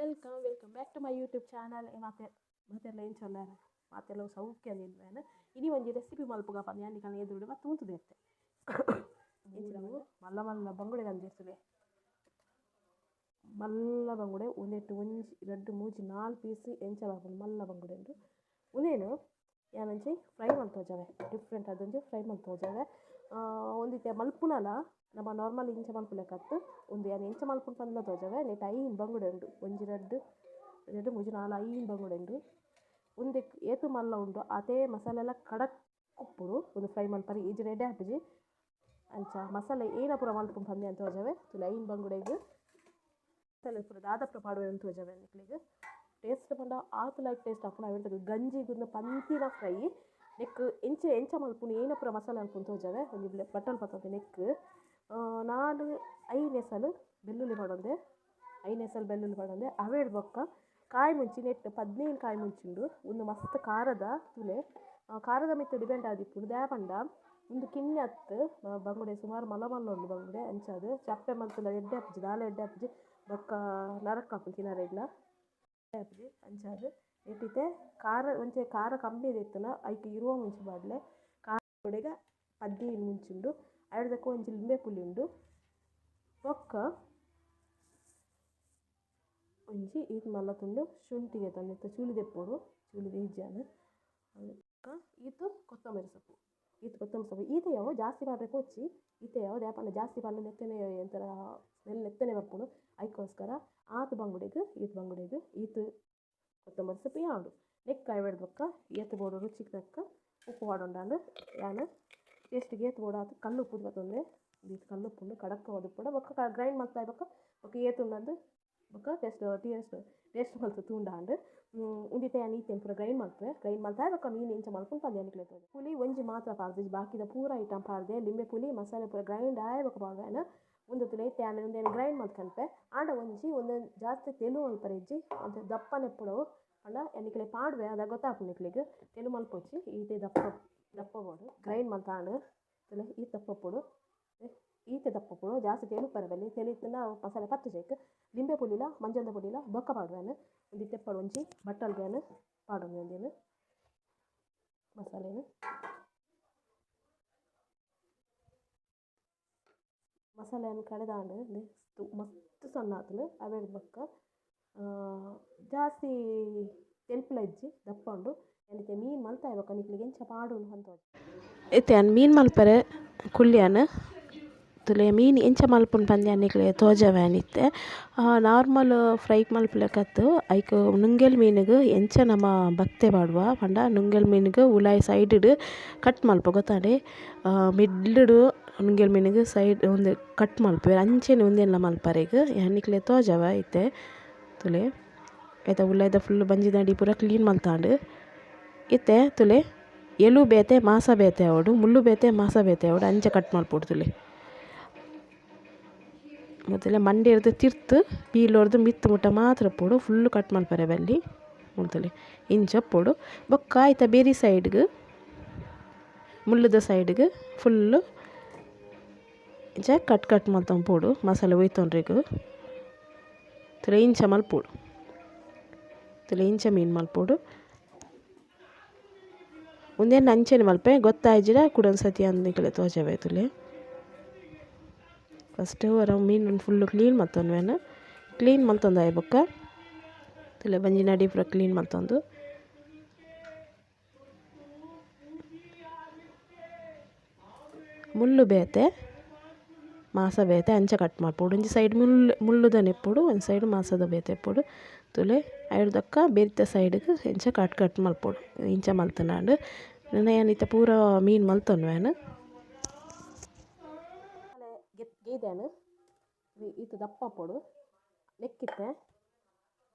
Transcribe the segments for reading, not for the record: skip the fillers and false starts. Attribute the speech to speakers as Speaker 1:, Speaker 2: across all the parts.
Speaker 1: Welcome back to my YouTube channel. ಮಾತೆಲ್ಲ ಏನು ಚೊಲ್ಲಾರ ಮಾತೆಲ್ಲ ಸೌಖ್ಯದಿಲ್ವೇನು ಇನಿ ಒಂಜಿ ರೆಸಿಪಿ ಮಲ್ಪುಗ ಪಂದು ಯಾನಿ ಕಣ ಎದುರುಡು ಮತ್ತೆ ತೂಂತುದೆತ್ತೆ ನಾವು ಮಲ್ಲ ಮಲ್ಲ ಬಂಗುಡೆ ತಂದಿರ್ತದೆ. ಮಲ್ಲ ಬಂಗುಡೆ ಒಂದೆಟ್ಟು ಒಂಜಿ ರಡ್ಡು ಮೂಜಿ 4 ಪೀಸ್ ಎಂಚಲಾಪುಂಡು ಮಲ್ಲ ಬಂಗುಡೆ ಉಂಟು ಉನೇನು ಯಾನಂಚಿ ಫ್ರೈ ಮಲ್ತೋಜಾವೆ ಡಿಫ್ರೆಂಟ್ ಅದೊಂದು ಫ್ರೈ ಮಲ್ತೋಜಾವೆ. ಒಂದಿತ್ತೆ ಮಲ್ಪುನಲ ನಮ್ಮ ನಾರ್ಮಲ್ ಇಂಚ ಮಲ್ಪುಲೆಕ್ಕತ್ತು ಒಂದು ಯಾನು ಎಂಚ ಮಲ್ಪುನ ಪಂದ್ಲ ತೋಜಾವೆ ನೆಟ್ ಐನ್ ಬಂಗುಡೆ ಉಂಡು ಒಂಜಿ ರಡ್ಡು ಮೂಜಿ 4 ಐನ್ ಬಂಗುಡೆ ಉಂಡು ಒಂದೆ ಏತು ಮಲ್ಲ ಉಂಡು ಅದೇ ಮಸಾಲೆ ಎಲ್ಲ ಕಡಕ್ ಕುಪ್ಪುಡು ಒಂದು ಫ್ರೈ ಮಲ್ಪರಿ ಈಜಿ ರೆಡಿ ಆಪುಜಿ ಅಂಚ ಮಸಾಲೆ ಏನ ಪೂರ ಮಲ್ಪುನ ಪಂದೆ ಅಂತ ತೋಜಾವೆ ತುಲೆ ಐನ್ ಬಂಗುಡೆಗ್ ಮಸಾಲೆ ಪೂರ ದಾದಪ್ಪ ಪಾಡುವೆ ಅಂತ ತೋಜಾವೆ ನಿಕ್ಲಿಗೆ ಟೇಸ್ಟ್ ಪಂಡ ಆತು ಲೈಕ್ ಟೇಸ್ಟ್ ಆಪುನ ಅವೆಂತದ್ದು ಗಂಜಿ ಗುಂದ ಪಂತಿನ ಫ್ರೈ ನೆಕ್ ಎಂಚ ಮಲ್ಪುನ ಏನ ಪೂರ ಮಸಾಲೆ ಅನ್ಪುನ ತೋಜಾವೆ ಒಂದು ಬಟ್ಟಲ್ ಪತ್ತಂತೆ ನೆಕ್ 4-5 ಎಸಲು ಬೆಳ್ಳುಳ್ಳಿ ಪಡೊಂದೆ 5 ಎಸಲು ಬೆಳ್ಳುಳ್ಳಿ ಪಡೊಂದೆ ಅವೇಡ್ ಬೊಕ್ಕ ಕಾಯಿ ಮುಂಚಿ ನೆಟ್ 15 ಕಾಯಿ ಮುಂಚಿಂಡು ಒಂದು ಮಸ್ತ್ ಕಾರದ ತುಲೆ ಕಾರದ ಮಿತ್ತು ಡಿಪೆಂಡ್ ಆದಿಪ್ಪುಡು ದ್ಯಾಪಂಡ ಒಂದು ಕಿಣ್ಣೆ ಹತ್ತು ಬಂಗುಡೆ ಸುಮಾರು ಮಲ್ಲ ಉಂಡು ಬಂಗುಡೆ ಅಂಚದು ಚಪ್ಪೆ ಮಲ್ತುಲ ಎಡ್ಡೆ ಹಾಪುಜಿ ದಾಲ ಎಡ್ಡೆ ಹಾಪುಜಿ ಬೊಕ್ಕ ನರಕ್ ಹಾಪು ಕಿನರೆಡ್ಲ ಹಾಪುಜಿ ಅಂಚದು ನೆಟ್ಟಿತೆ ಖಾರ ಒಂಚೆ ಖಾರ ಕಮ್ಮಿ ಇತ್ತನ ಐಕೆ ಇರುವ ಮುಂಚಿ ಬಾಡ್ಲೆ ಖಾರ ಹೊಡೆಗ 15 ಮುಂಚಿಂಡು ಅಡ್ದಕ್ಕ ಒಂಜಿ ಲಿಂಬೆ ಪುಳಿ ಉಂಡು ಬೊಕ್ಕ ಒಂಜಿ ಈತ್ ಮಲ್ಲ ತುಂಡು ಶುಂಠಿಗೆ ತಂದಿತ್ತ ಚೂಲಿ ದೆಪ್ಪೋಡು ಚೂಲಿ ಈಜ್ಯಾನು ಅದಕ್ಕೆ ಈತು ಕೊತ್ತಂಬರಿ ಸೊಪ್ಪು ಈತೆಯವು ಜಾಸ್ತಿ ಪಾಡ್ರೆ ಕೊಚ್ಚಿ ಈತೆಯವು ದ್ಯಾಪಂಡ ಜಾಸ್ತಿ ಪಾಡ್ಲೆ ನೆತ್ತನೆ ಎಂತರ ಸ್ಮೆಲ್ ನೆತ್ತನೆ ಬರ್ಪುಡು ಅದಕ್ಕೋಸ್ಕರ ಆತು ಬಂಗುಡೆಗ್ ಈತು ಕೊತ್ತಂಬರಿ ಸೊಪ್ಪು ಯಾವುದು ನೆಕ್ಕ ಬೆಡ್ದಕ್ಕ ಏತು ಬೋಡು ರುಚಿಗೆ ತಕ್ಕ ಉಪ್ಪು ಪಾಡೊಂಡಾಂಡು ಯಾನು ಟೇಸ್ಟಿಗೆ ಏತು ಬೋಡು ಆತು ಕಲ್ಲು ಉಪ್ಪು ಬತ್ತೊಂದೆ ಇದು ಕಲ್ಲು ಉಪ್ಪುಂಡು ಕಡಕ್ಕ ಒದುಪ್ಪುಡ ಬೊಕ್ಕ ಗ್ರೈಂಡ್ ಮಾಡ್ತಾ ಬೊಕ್ಕ ಏತು ಉಂಡಂದು ಬೊಕ್ಕ ಟೇಸ್ಟ್ ಮಲ್ತು ತೂಂಡಾಂಡು ಉಂದಿತ್ತೆ ಯಾನು ಈತೆನ್ ಪೂರ ಗ್ರೈಂಡ್ ಮಾಡ್ತಾ ಬೊಕ್ಕ ಮೀನು ಇಂಚ ಮಲ್ಪುಂಡು ಪಂದು ಎಣ್ಣೆಕ್ಲೆ ಪುಳಿ ಒಂಜಿ ಮಾತ್ರ ಪಾಡ್ದೆ ಬಾಕಿದ ಪೂರ ಐಟಮ್ ಪಾಡ್ದೆ ಲಿಂಬೆ ಪುಳಿ ಮಸಾಲೆ ಪೂರ ಗ್ರೈಂಡ್ ಆಯ್ ಬೊಕ್ಕ ಪಾಡ್ವೆನು ಒಂದು ತುಲೈತೆ ಯಾನು ಒಂದೇನು ಗ್ರೈಂಡ್ ಮಾಡ್ಕನ್ಪೆ ಆಂಡ ಒಂಜಿ ಒಂದು ಜಾಸ್ತಿ ತೆಲು ಮಲ್ಪರೆಜ್ಜಿ ಅಂತ ದಪ್ಪ ನೆಪ್ಪುಡವು ಅಂಡ ಎಣ್ಣೆಕ್ಲೆ ಪಾಡ್ವೆ ಅದ ಗೊತ್ತಾಪು ನಿಕ್ಲಿಗೆ ತೆಲು ಮಲ್ಪೊಚ್ಚಿ ಈತೆ ದಪ್ಪ ಬೋಡು ಗ್ರೈಂಡ್ ಮಾಡ್ತಾಂಡು ತುಲೆ ಈ ದಪ್ಪಪ್ಪುಡು ಈತೆ ದಪ್ಪಪ್ಪುಡು ಜಾಸ್ತಿ ತೆಲು ಪರಬಲ್ಲಿ ತೆಲಿತನ ಮಸಾಲೆ ಪತ್ತು ಜೇಕ್ ಲಿಂಬೆ ಪುಳಿಲ ಮಂಜಲ್ದ ಪುಡಿಲ ಬೊಕ್ಕ ಪಾಡ್ವೇನು ಒಂದು ತೆಪ್ಪಡು ಒಂಜಿ ಬಟ್ಟಲ್ಗೇನು ಪಾಡೊಂದು ಒಂದೇನು ಮಸಾಲೆಯನ್ನು ಕಡೆದಾಂಡು ಮಸ್ತ್ ಸಣ್ಣ ಆತನು ಅವೆ ಬೊಕ್ಕ ಜಾಸ್ತಿ ತೆಲ್ಪುಲ ಇಜ್ಜಿ ದಪ್ಪ ಉಂಡು ಎಂತ ಮೀನು ಮಲ್ತಾಯ ಬೊಕ್ಕ ನಿಕ್ಲಿಗೆ ಎಂಚ ಪಾಡು ಅಂತ ಇತ್ತೆ ಅನ್ ಮೀನು ಮಲ್ಪರೆ ಕುಳ್ಳಿಯನ್ ತುಲೆ ಮೀನು ಎಂಚ ಮಲ್ಪುನ ಪಂದ್ಯ ನಿಕ್ಲೆ ತೋಜವ್ಯಾನಿತ್ತೆ ನಾರ್ಮಲ್ ಫ್ರೈ ಮಲ್ಪುಲೆಕತ್ತು ಐಕ್ ನುಂಗೆಲ್ ಮೀನಿಗೆ ಎಂಚ ನಮ್ಮ ಬತ್ತೆ ಪಾಡುವ ಪಂಡ ನುಂಗೆಲ್ ಮೀನಿಗೆ ಉಲಾಯಿ ಸೈಡ್ ಕಟ್ ಮಲ್ಪ ಗೊತ್ತಾಂಡೆ ಮಿಡ್ಲುಡು ನುಂಗೆಲ್ ಮೀನಿಗೆ ಸೈಡ್ ಒಂದು ಕಟ್ ಮಲ್ಪೆ ಅಂಚೆನೆ ಒಂದೆಲ್ಲ ಮಲ್ಪರೆಗ್ ಯಾನಿಕ್ಲೆ ತೋಜವ ಐತೆ ತುಲೆ ಐತ ಉಲಾಯ್ದ ಫುಲ್ ಬಂಜಿದಂಡಿ ಪೂರ ಕ್ಲೀನ್ ಮಲ್ತಾಂಡು ಇತ್ತೆ ತುಲೆ ಎಲು ಬೇತೆ ಮಾಸ ಬೇತೆ ಅವಡು ಮುಳ್ಳು ಬೇತೆ ಮಾಸ ಬೇತೆ ಅವಡು ಅಂಚೆ ಕಟ್ ಮಲ್ಪೊಡು ತುಲೆ ಮತ್ತೆ ಮಂಡೆ ಇರ್ದು ತಿರ್ತು ಪೀಲೋರ್ದು ಮಿತ್ತು ಮುಟ್ಟ ಮಾತ್ರ ಪೋಡು ಫುಲ್ಲು ಕಟ್ ಮಲ್ಪರೆ ಬಲ್ಲಿ ಉಂತಲೆ ಇಂಚ ಪೋಡು ಬೊಕ್ಕ ಆಯ್ತ ಬೇರೆ ಸೈಡ್ಗೆ ಮುಳ್ಳುದ ಸೈಡ್ಗೆ ಫುಲ್ಲು ಇಂಚ ಕಟ್ ಮಲ್ತೊಂದು ಪೋಡು ಮಸಾಲೆ ಒಯ್ತೊಂಡ್ರಿಗು ತುಲೆ ಇಂಚ ಮಲ್ಪೋಡು ತುಲೆ ಇಂಚ ಮೀನು ಮಲ್ಪೋಡು ಒಂದೇನು ಅಂಚೆನೆ ಮಲ್ಪೆ ಗೊತ್ತಾಯ್ಜಿರ ಕುಡೊಂದು ಸತಿ ಅಂದಿಕ್ಲೆ ತೋಜವೆ ತುಲೆ ಫಸ್ಟ್ ವರ ಮೀನು ಫುಲ್ಲು ಕ್ಲೀನ್ ಮಲ್ತೊಂಡ್ವೇನು ಕ್ಲೀನ್ ಮಲ್ತೊಂದು ಆಯ್ ಬೊಕ್ಕ ತುಲೆ ಬಂಜಿ ನಡಿ ಪೂರ ಕ್ಲೀನ್ ಮಲ್ತೊಂದು ಮುಳ್ಳು ಬೇತೆ ಮಾಸ ಬೇತೆ ಅಂಚ ಕಟ್ ಮಾಡ್ಪೋಡು ಒಂಜಿ ಸೈಡ್ ಮುಳ್ಳುದ ನೆಪ್ಪುಡು ಒಂದು ಸೈಡ್ ಮಾಸದ ಬೇತೆ ಎಪ್ಪುಡು ತುಲೆ ಐಡ್ದಕ್ಕ ಬೇರಿತ ಸೈಡ್ಗೆ ಎಂಚ ಕಟ್ ಮಲ್ಪೋಡು ಇಂಚ ಮಲ್ತನಾಂಡು ನನ್ನ ಏನಿತ್ತ ಪೂರ ಮೀನು ಮಲ್ತೊನ್ವೇನು ಗೇದೇನು ಈತ ದಪ್ಪ ಪೋಡು ನೆಕ್ಕಿತ್ತೆ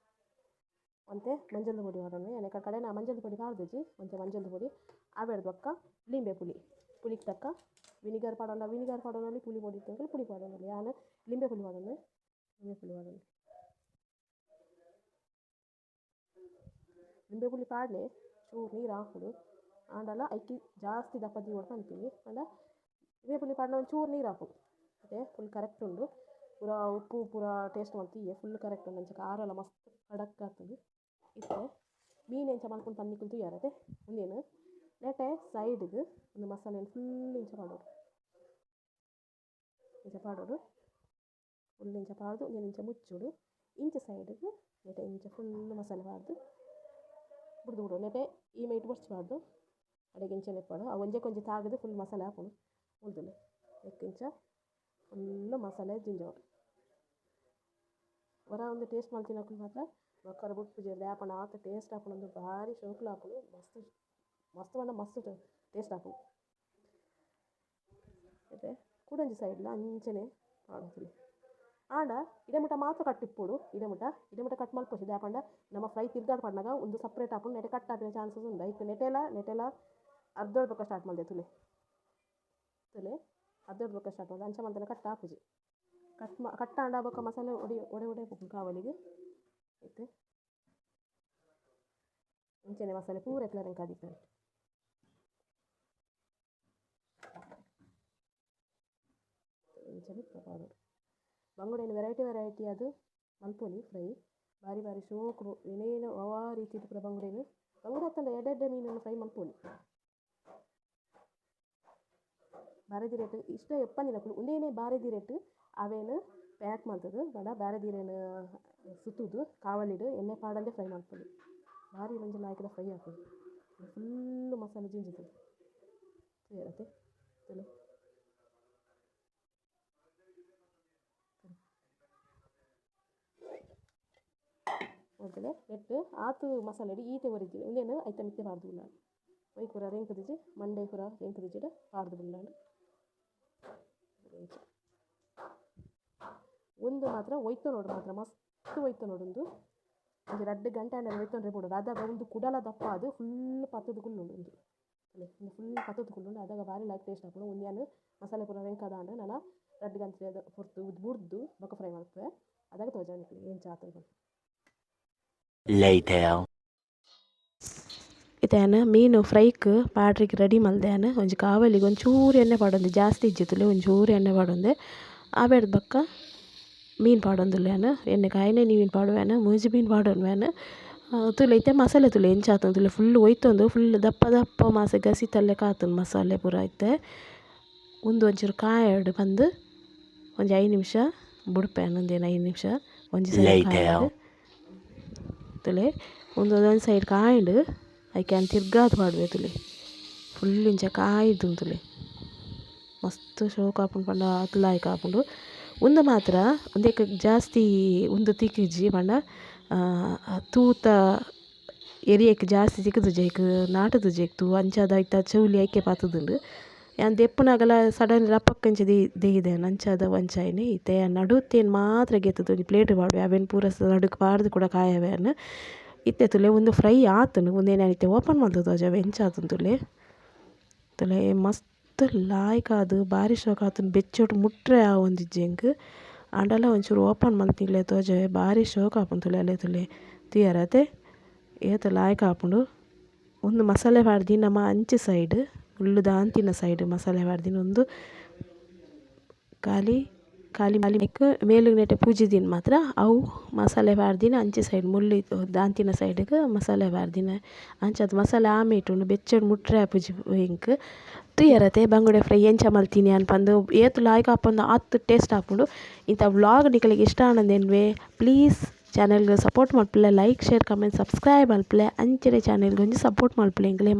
Speaker 1: ಅಂತೆ ಮಂಜಲ್ದ ಪೊಡಿ ಮಾಡೋಣ ಏನಕ್ಕೆ ಕಡೆ ನಾ ಮಂಜಲ್ದ ಪೊಡಿ ಪಾಡ್ದಿಜ್ಜಿ ಒಂಚೆ ಮಂಜಲ್ದ ಪೊಡಿ ಆಬೇಡ್ದಕ್ಕ ಲಿಂಬೆ ಪುಳಿಗೆ ತಕ್ಕ ವಿನಿಗರ್ ಪಾಡೋನಲ್ಲಿ ಪುಳಿ ಪೊಡಿ ಇತ್ತು ಪುಳಿ ಪಾಡೋನಲ್ಲಿ ಯಾನು ಲಿಂಬೆ ಪುಳಿ ಮಾಡೋಣ ಲಿಂಬೆ ಪುಳಿ ಪಾಡಲೆ ಚೂರು ನೀರು ಹಾಕುಡು ಆಂಡಲ ಐಕಿ ಜಾಸ್ತಿ ದಪ್ಪದ ಹೊಡ್ದು ಅಂತೀನಿ ಅಂಡ ಲಿಂಬೆ ಪುಳಿ ಪಾಡಲ ಒಂದು ಚೂರು ನೀರು ಹಾಕು ಅದೇ ಫುಲ್ ಕರೆಕ್ಟ್ ಉಂಡು ಪೂರ ಉಪ್ಪು ಪೂರ ಟೇಸ್ಟ್ ಮಾಡ್ತೀಯ ಫುಲ್ ಕರೆಕ್ಟ್ ಒಂದು ಅಂಚ ಖಾರ ಎಲ್ಲ ಮಸ್ತ್ ಕಡಕ್ ಆಗ್ತದೆ ಇತ್ತೆ ಮೀನು ಎಂಚ ಮಾಡ್ಕೊಂಡು ಪನ್ನಿಕ್ಕಂತೂ ಯಾರತ್ತೆ ಒಂದೇನು ನೆಟೆ ಸೈಡ್ಗೆ ಒಂದು ಮಸಾಲೆ ಫುಲ್ ಇಂಚ ಮಾಡೋದು ಫುಲ್ ಇಂಚ ಪಾಡ್ದು ಒಂದು ಇಂಚ ಮುಚ್ಚುಡು ಇಂಚ ಸೈಡ್ಗೆ ನೆಟೆ ಇಂಚ ಫುಲ್ ಮಸಾಲೆ ಪಾಡ್ದು ಬಿಡ್ದು ನೆಟೆ ಈ ಮೈಟ್ ಬರ್ಸ್ಬಾರ್ದು ಅಡಿಗೆ ಇಂಚ ನೆಪ್ಪಾಡು ಆ ಒಂಜೆ ಕೊಂಚ ತಾಗದು ಫುಲ್ ಮಸಾಲೆ ಹಾಕೋಣ ಉಳ್ದುಲೆ ಎಕ್ಕಿಂಚ ಫುಲ್ಲು ಮಸಾಲೆ ಜಿಂಜೋಡು ಹೊರ ಒಂದು ಟೇಸ್ಟ್ ಮಾಡ್ತೀನಿ ಹಾಕೊಂಡು ಮಾತ್ರ ಒಕ್ಕರ ಬಿಟ್ಟು ಜಲ್ದಿ ಹಾಕೋಣ ಆತ ಟೇಸ್ಟ್ ಹಾಕೊಂಡು ಭಾರಿ ಶೋಕ್ಲು ಹಾಕೋಣ ಮಸ್ತ್ ಮಸ್ತ್ ಬಂದ ಮಸ್ತ್ ಟೇಸ್ಟ್ ಹಾಕೋಣ ಮತ್ತೆ ಕೂಡಂಜಿ ಸೈಡ್ಲ ಅಂಚನೆ ಮಾಡೋದು ಆಂಡ ಇಡಮುಟ ಮಾತ್ರ ಕಟ್ಟಿಪ್ಪೋಡು ಇಡಮುಟ ಕಟ್ ಮಲ್ಪೋಸಿ ದಾಪಂಡ ನಮ್ಮ ಫ್ರೈ ತಿರ್ಗಾದ ಪಡ್ನಾಗ ಒಂದು ಸಪ್ರೇಟ್ ಹಾಕೊಂಡು ನೆಟೆ ಕಟ್ ಹಾಕಿನ ಚಾನ್ಸಸ್ ಉಂಡ ಈಗ ನೆಟೆಲ ಅರ್ಧೋಡ್ ಪಕ್ಕ ಸ್ಟಾರ್ಟ್ ಮಾಡಿದೆ ತುಲೆ ಅರ್ಧೋಡ್ ಪಕ್ಕ ಸ್ಟಾರ್ಟ್ ಮಾಡಿದೆ ಅಂಚ ಮಂತನ ಕಟ್ ಹಾಪುಜಿ ಕಟ್ಟ ಅಂಡ ಬೊಕ್ಕ ಮಸಾಲೆ ಒಡೆ ಪೋಕು ಕಾವಲಿಗೆ ಐತೆ ಅಂಚನೆ ಮಸಾಲೆ ಪೂರ ಎಕ್ಲರಂಗೆ ಕಾದಿದ್ದಾರೆ ಅಂಚನೆ ಪೌಡರ್ ಬಂಗುಡೆನು ವೆರೈಟಿ ಅದು ಮಲ್ಪೊಲಿ ಫ್ರೈ ಬಾರಿ ಶೋಕು ಏನೇನು ಅವಾ ರೀತಿ ಪೂರ ಬಂಗುಡೆ ಹತ್ತಂಡ ಎಡ್ಡೆ ಮೀನನ್ನು ಫ್ರೈ ಮಲ್ಪೊಲಿ ಬಾರೆದಿ ರೇಟ್ ಇಷ್ಟ ಎಪ್ಪಂದಿನ ಒಂದೇನೇ ಬಾರೆದಿ ರೇಟ್ ಅವೇನು ಪ್ಯಾಕ್ ಮಾಡ್ತದೆ ಬೇಡ ಬಾರೆದಿರೇನು ಸುತ್ತುದು ಕಾವಲಿಡು ಎಣ್ಣೆ ಪಾಡಂದೆ ಫ್ರೈ ಮಾಡ್ಕೊಳ್ಳಿ ಭಾರಿ ಒಂಜಿ ಲಾಯ್ಕದ ಫ್ರೈ ಹಾಕೋದು ಫುಲ್ಲು ಮಸಾಲೆ ಜಿಂಜಿತು ಸೇರತ್ತೆ ಚಲೋ ನೋಡ್ತದೆ ನೆಟ್ಟು ಆತು ಮಸಾಲೆ ಈತೆ ಒರಿಜಿನ ಒಂದೇನು ಐಟಮ್ ಇತ್ತೆ ಪಾಡ್ದು ಬಿಡ ಒಯ್ ಕೂರ ರೆಂಕದಿಜಿ ಮಂಡೆ ಕೂರ ರೆಂಕದಿಜಿಡ ಪಾಡ್ದು ಬಿಡಾಂಡು ಒಂದು ಮಾತ್ರ ಒಯ್ತು ನೋಡು ಮಾತ್ರ ಮಸ್ತ್ ಒಯ್ತು ನೋಡೊಂದು ಒಂದು 2 ಗಂಟೆ ಅಂದರೆ ಒಯ್ತೊಂಡ್ರೆ ಬಿಡೋದು ಅದಾಗ ಒಂದು ಕುಡಲ ದಪ್ಪ ಅದು ಫುಲ್ ಪತ್ತದ ಕುಳ್ಳುಂಡು ಒಂದು ಫುಲ್ ಪತ್ತದ ಕುಳ್ಳುಂಡು ಅದಾಗ ಭಾರಿ ಲೈಕ್ ಟೇಸ್ಟ್ ಹಾಕೋಣ ಒಂದೇನು ಮಸಾಲೆ ಪೂರ ರೆಂಕದ ಅಂಡು ನಾನು 2 ಗಂಟೆ ಹೊರ್ತು ಬುಡ್ದು ಬೊಕ್ಕ ಫ್ರೈ ಮಾಡ್ತೇವೆ ಅದಾಗ ತೋಜಾನಿಕ್ಲಿ ಏನು ಚಾತಂದು ಇದೇನು ಮೀನು ಫ್ರೈಕ್ ಪಾಡ್ರಿಗೆ ರೆಡಿ ಮಲ್ದೇನು ಒಂಜಿ ಕಾವಲಿಗೆ ಒಂಚೂರು ಎಣ್ಣೆ ಪಾಡೊಂದು ಜಾಸ್ತಿ ಇಜ್ಜಿತ್ತುಲೆ ಒಂಚೂರು ಎಣ್ಣೆ ಪಾಡೊಂದೆ ಆಬೇಡ್ದು ಬಕ್ಕ ಮೀನು ಪಾಡೊಂದುಲ್ಲೇನು ಎಣ್ಣೆ ಕಾಯಿನೆ ನೀವಿನ ಪಾಡುವೇನು ಮೂಜಿ ಮೀನು ಪಾಡೋನ್ವೇನು ತುಲೆ ಐತೆ ಮಸಾಲೆ ತುಲೆ ಎಂಚಾತಂದು ತುಲೆ ಫುಲ್ ಒಯ್ತೊಂದು ಫುಲ್ ದಪ್ಪ ಮಾಸೆ ಗಸಿ ತಲ್ಲೆ ಕಾತುಂಡು ಮಸಾಲೆ ಪೂರ ಐತೆ ಒಂಚೂರು ಕಾಯಡು ಬಂದು ಒಂಜಿ 5 ನಿಮಿಷ ಬುಡ್ಪೇನು ಒಂದೇನು 5 ನಿಮಿಷ ಒಂಜಿ ಸೈಡ್ ಕಾಯಡು ತುಲೆ ಒಂದು ಸೈಡ್ ಕಾಯ್ಡು ಐಕ್ಯಾನ್ ತಿರ್ಗಾದು ಪಾಡುವೆ ತುಲೆ ಫುಲ್ ಇಂಚ ಕಾಯ್ದು ತುಲೆ ಮಸ್ತ್ ಶೋಕ್ ಹಾಕೊಂಡು ಪಂಡ ಅತ್ಲಾಯ್ ಹಾಕೊಂಡು ಒಂದು ಮಾತ್ರ ಒಂದೇಕ ಜಾಸ್ತಿ ಒಂದು ತಿಕ್ಕಿಜಿ ಪಂಡ ತೂತ ಎರಿಯಕ್ಕೆ ಜಾಸ್ತಿ ತಿಕ್ಕದು ಜೈಕ್ ನಾಟದು ಜೈಕ್ತು ಅಂಚಾದ ಐತ ಚೌಲಿ ಐಕೆ ಪಾತದುಂಡು ಯಾನ್ ದೆಪ್ಪನಾಗಲ ಸಡನ್ ರಪ್ಪಕ್ಕಂಚ ದೇಗಿದೇನು ಅಂಚಾದ ವಂಚಾಯಿನಿ ಇತ್ತೆ ನಡುತ್ತೇನು ಮಾತ್ರ ಗೆತ್ತದು ಪ್ಲೇಟ್ ಪಾಡುವೆ ಅವೇನು ಪೂರ ನಡುಕ್ ಪಾಡ್ದು ಕೂಡ ಕಾಯವೇನು ಇತ್ತೆ ತುಲೆ ಒಂದು ಫ್ರೈ ಆತನು ಒಂದೇನೈತೆ ಓಪನ್ ಮಾಡ್ತದೆ ಅಜ ಎಂಚಾತನು ತುಲೆ ಮಸ್ತ್ ಲಾಯ್ಕ್ ಅದು ಭಾರಿ ಶೋಕ್ ಆತನು ಬೆಚ್ಚೋಟು ಮುಟ್ರೆ ಆ ಒಂದಿಜ್ಜೆಂಗ್ ಅಂಡಲ್ಲ ಒಂಚೂರು ಓಪನ್ ಮಾಡ್ತಿಲ್ಲ ತೋಜೆ ಭಾರಿ ಶೋಕ್ ಹಾಪುಂಡು ತುಲೆ ಅಲ್ಲೇ ತುಲೆ ತೀಯರತೆ ಏತ ಲಾಯ್ಕ್ ಹಾಪುಂಡು ಒಂದು ಮಸಾಲೆ ಪಾಡ್ದು ನಮ್ಮ ಅಂಚೆ ಸೈಡ್ ಉಳ್ಳು ದಾಂತಿನ ಸೈಡ್ ಮಸಾಲೆ ಪಾಡ್ದಿನ ಒಂದು ಖಾಲಿ ಮೇಲಿಗೆ ನೆಟ್ಟೆ ಪೂಜಿದಿನ ಮಾತ್ರ ಅವು ಮಸಾಲೆ ಪಾಡ್ದಿನ ಅಂಚೆ ಸೈಡ್ ಮುಳ್ಳಿ ದಾಂತಿನ ಸೈಡ್ಗೆ ಮಸಾಲೆ ಪಾಡ್ದಿನ ಅಂಚದು ಮಸಾಲೆ ಆಮೇಟುಂಡು ಬೆಚ್ಚಡು ಮುಟ್ರೆ ಪೂಜಿ ಇಂಕ್ ತುಯರತೆ ಬಂಗುಡೆ ಫ್ರೈ ಎಂಚ ಮಲ್ತೀನಿ ಅನ್ಪಂದು ಏತು ಲಾಯ್ಕ್ ಹಾಪಂದು ಆತು ಟೇಸ್ಟ್ ಹಾಪುಂಡು ಇಂಥ ವ್ಲಾಗ್ ನಿಕಲಿಗೆ ಇಷ್ಟ ಆನಂದೇನ್ವೆ ಪ್ಲೀಸ್ ಚಾನೆಲ್ಗೆ ಸಪೋರ್ಟ್ ಮಲ್ಪಲೆ ಲೈಕ್ ಶೇರ್ ಕಮೆಂಟ್ ಸಬ್ಸ್ಕ್ರೈಬ್ ಮಲ್ಪಲೆ ಅಂಚನೆ ಚಾನೆಲ್ಗೆ ಒಂಜಿ ಸಪೋರ್ಟ್ ಮಲ್ಪಲೆ ಎಂಕ್ಲೆ